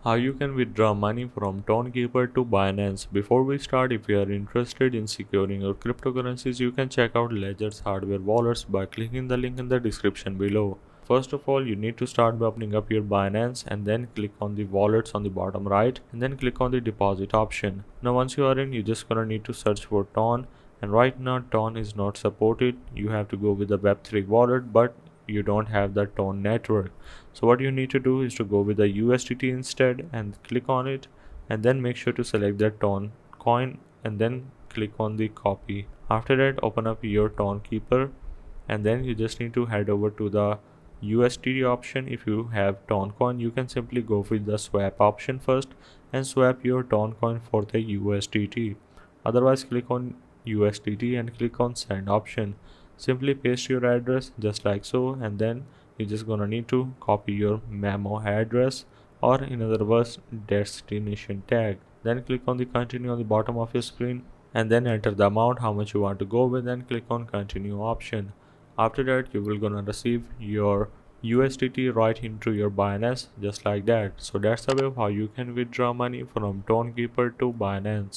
How you can withdraw money from Tonkeeper to Binance. Before we start, if you are interested in securing your cryptocurrencies, you can check out Ledger's hardware wallets by clicking the link in the description below. First of all, you need to start by opening up your Binance and then click on the wallets on the bottom right and then click on the deposit option. Now once you are in, you're just gonna need to search for Ton, and right now Ton is not supported. You have to go with the Web3 wallet, but you don't have the Ton network. So what you need to do is to go with the USDT instead and click on it, and then make sure to select the Ton coin and then click on the copy. After that, open up your Tonkeeper, and then you just need to head over to the USDT option. If you have Ton coin, you can simply go with the swap option first and swap your Ton coin for the USDT. Otherwise, click on USDT and click on send option. Simply paste your address just like so, and then you're just gonna need to copy your memo address, or in other words destination tag. Then click on the continue on the bottom of your screen, and then enter the amount how much you want to go with and click on continue option. After that, you will gonna receive your USDT right into your Binance just like that. So that's the way of how you can withdraw money from Tonkeeper to Binance.